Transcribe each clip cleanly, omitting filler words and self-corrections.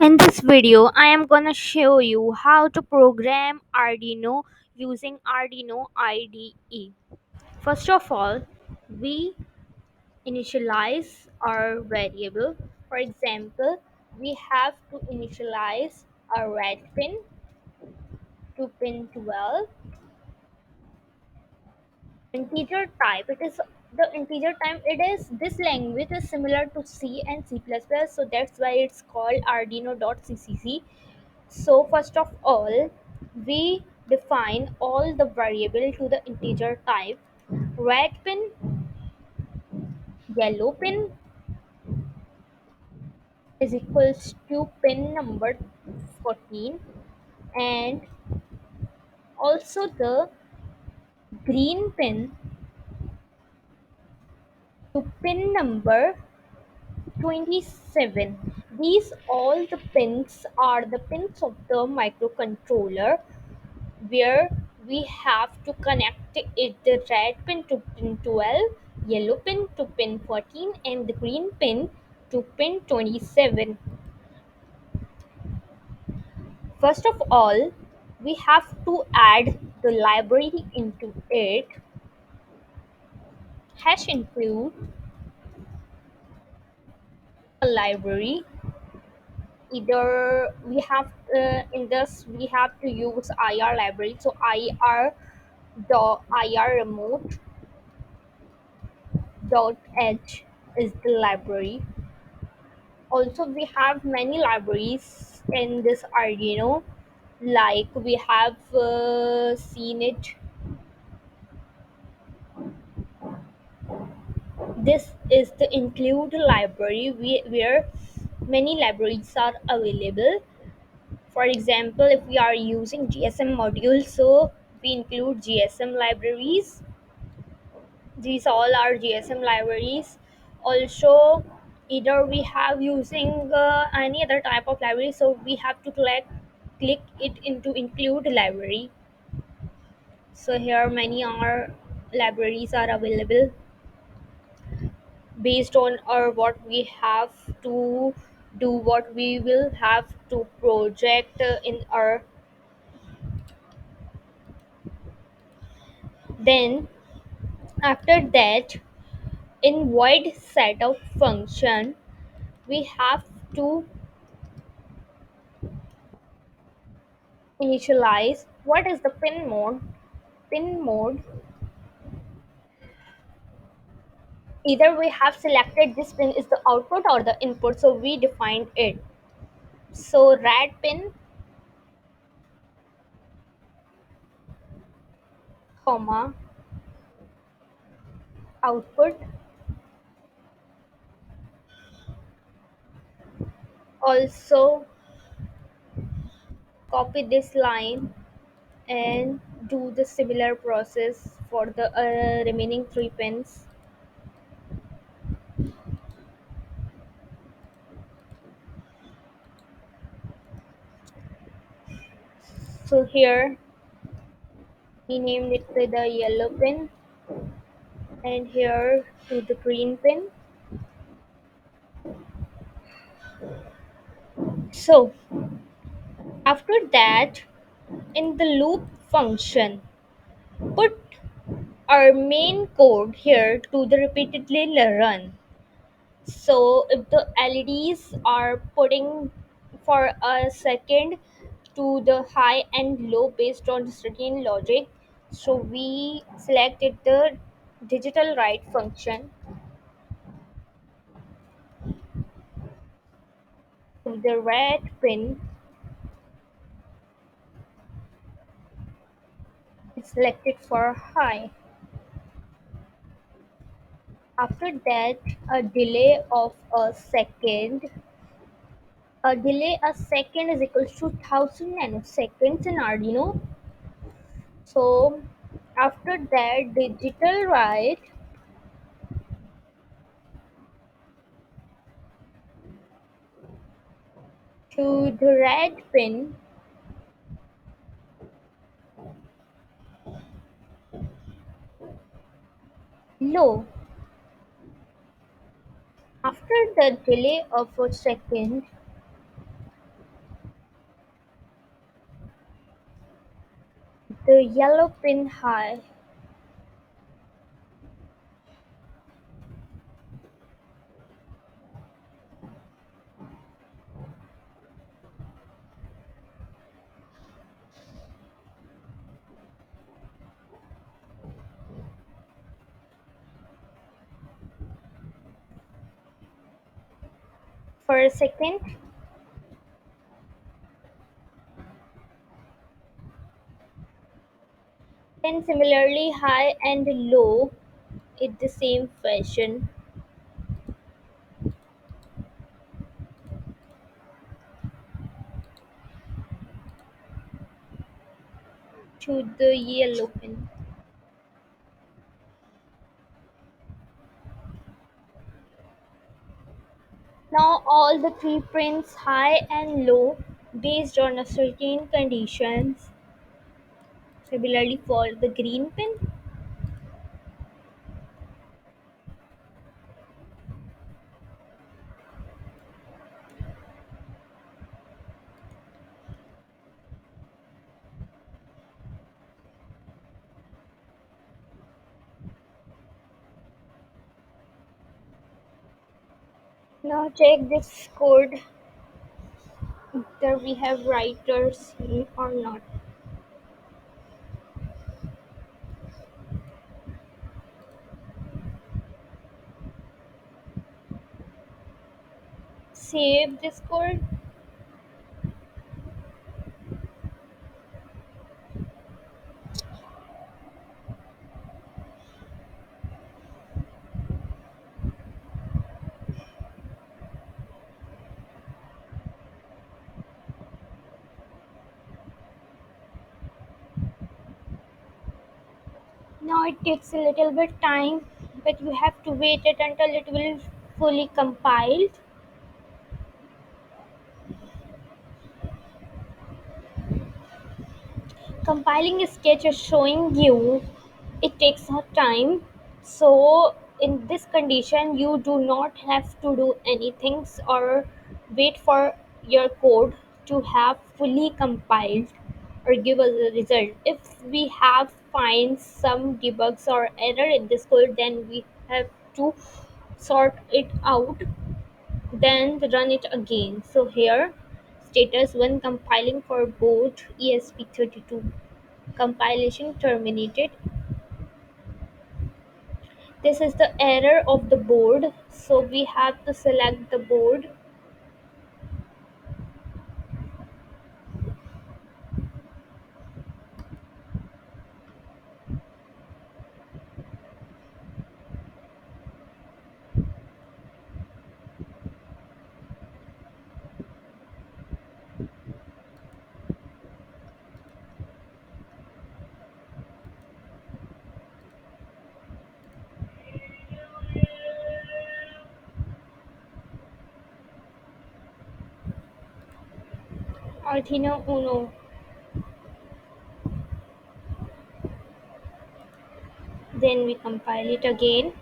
In this video, I am gonna show you how to program Arduino using Arduino IDE. First of all, we initialize our variable. For example, we have to initialize a red pin to pin 12. Integer type. It is the integer type. It is this language is similar to C and C++, so that's why it's called Arduino.ccc. So first of all, we define all the variable to the integer type. Red pin, yellow pin is equals to pin number 14, and also the green pin to pin number 27. These all the pins are the pins of the microcontroller where we have to connect it, the red pin to pin 12, yellow pin to pin 14, and the green pin to pin 27. First of all, we have to add the library into it. Hash include a library. Either we have in this we have to use IR library. So IR remote dot h is the library. Also, we have many libraries in this Arduino, like we have seen it. This is the include library where many libraries are available. For example, if we are using GSM modules, so we include GSM libraries. These all are GSM libraries. Also, either we have using any other type of library, so we have to click it into include library. So here many are libraries are available based on or what we have to do, what we will have to project in our. Then after that, in void setup function, we have to initialize what is the pin mode. Either we have selected this pin is the output or the input, so we defined it. So red pin, comma, output. Also copy this line and do the similar process for the remaining three pins. So here we named it to the yellow pin, and here to the green pin. So after that, in the loop function, put our main code here to the repeatedly run. So if the LEDs are putting for a second to the high and low based on certain logic, so we selected the digital write function to the red pin is selected for high. After that, a delay of a second is equal to 1000 nanoseconds in Arduino. So after that, digital write to the red pin low. After the delay of a second, the yellow pin high. For a second. Then similarly high and low in the same fashion to the yellow pin. Now all the three pins high and low based on a certain conditions. Similarly for the green pin. Now check this code whether we have writers or not. Save this code. Now it takes a little bit time, but you have to wait it until it will fully compiled. Compiling a sketch is showing you it takes a time. So in this condition, you do not have to do anything or wait for your code to have fully compiled or give us a result. If we have find some debugs or error in this code, then we have to sort it out, then run it again. So here, status when compiling for board ESP32. Compilation terminated. This is the error of the board. So we have to select the board. Arduino Uno. Then we compile it again.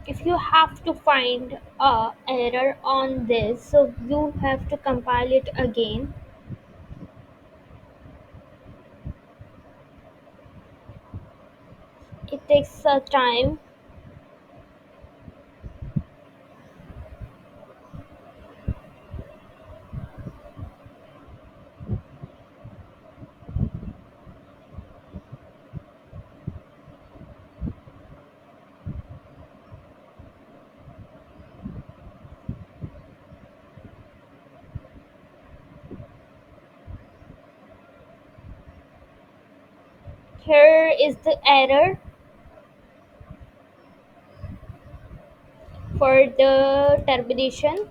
If you have to find a error on this, so you have to compile it again. It takes a time. Here is the error for the termination.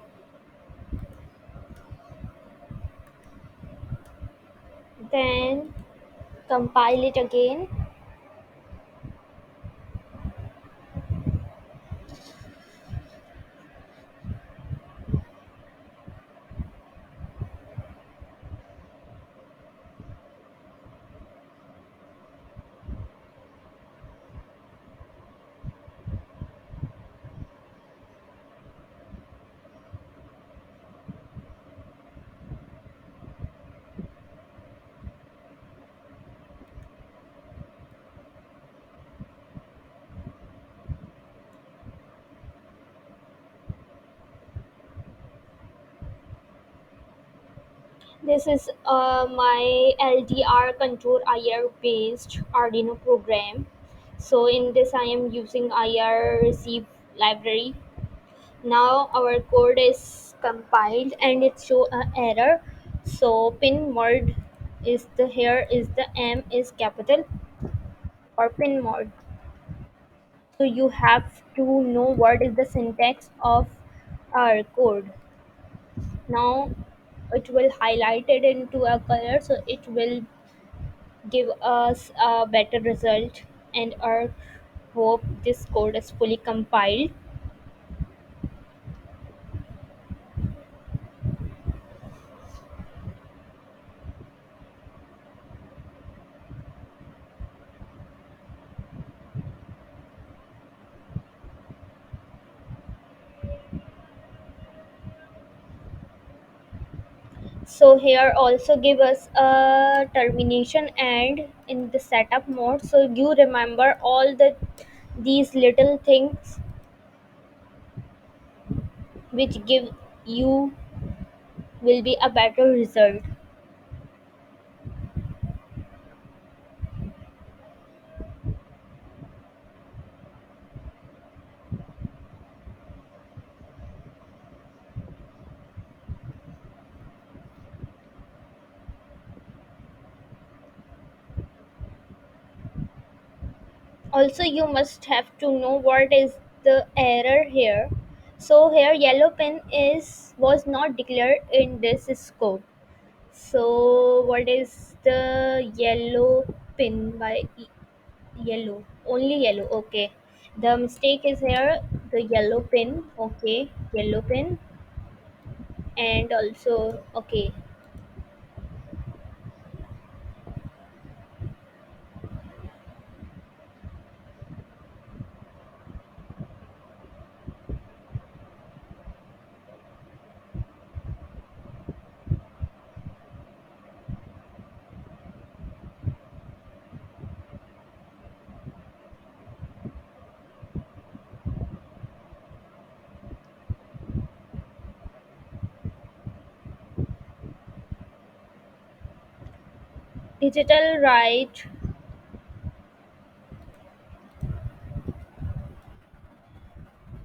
Then compile it again. This is my LDR control IR based Arduino program. So in this I am using IR receive library. Now our code is compiled and it show an error. So pin mode is the here is the M is capital or pin mode. So you have to know what is the syntax of our code. Now it will highlight it into a color so it will give us a better result and our hope this code is fully compiled. So here also give us a termination and in the setup mode so you remember all these little things which give you will be a better result. Also you must have to know what is the error here. So here yellow pin is was not declared in this scope. So what is the yellow pin by yellow? Only yellow, okay. The mistake is here, the yellow pin, okay, yellow pin, and also okay. Digital right,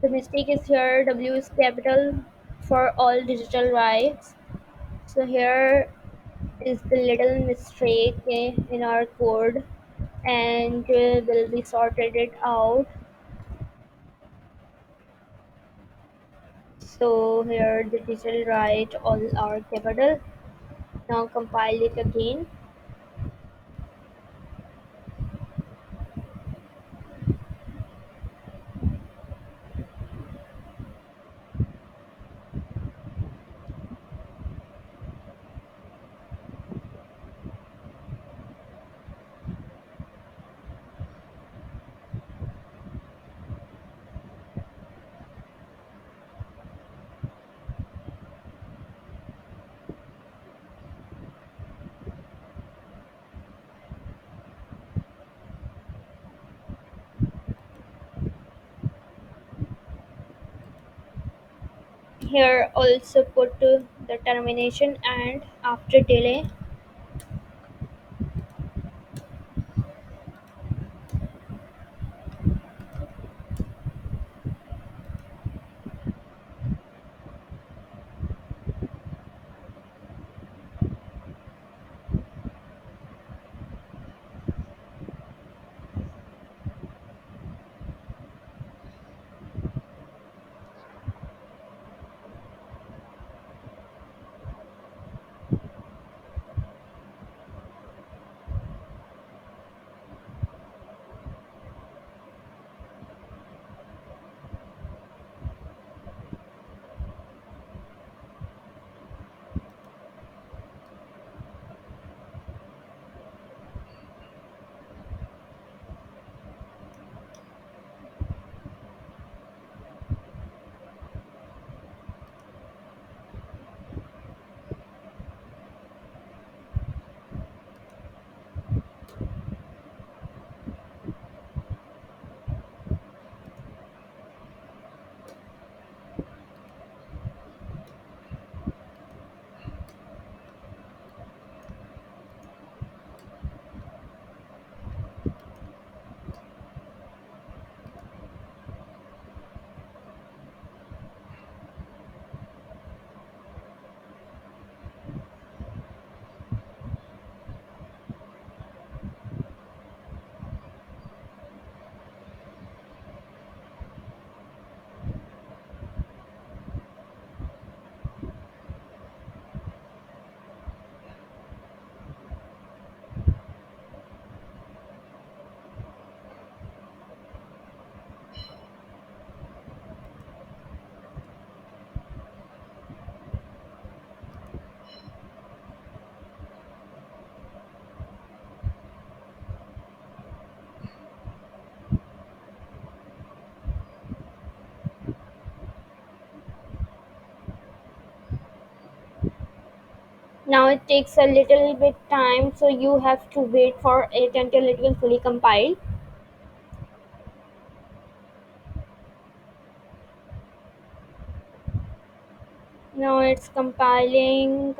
the mistake is here, W is capital for all digital rights. So here is the little mistake in our code and will be sorted it out. So here the digital right all are capital. Now compile it again. Here also put the termination and after delay. Now it takes a little bit time, so you have to wait for it until it will fully compile. Now it's compiling.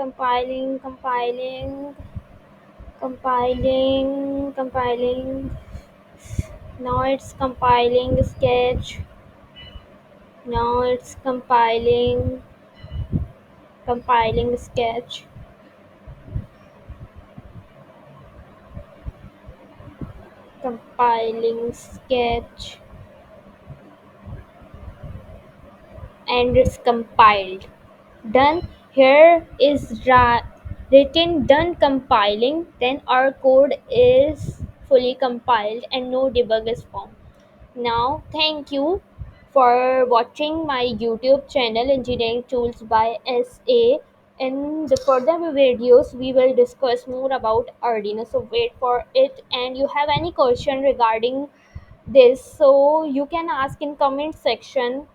Now it's compiling sketch. Now it's compiling sketch, compiling sketch, and it's compiled. Done. Here is written done compiling. Then our code is fully compiled and no debug is found. Now, thank you for watching my YouTube channel Engineering Tools by SA. In the further videos, we will discuss more about Arduino. So wait for it. And you have any question regarding this, so you can ask in comment section.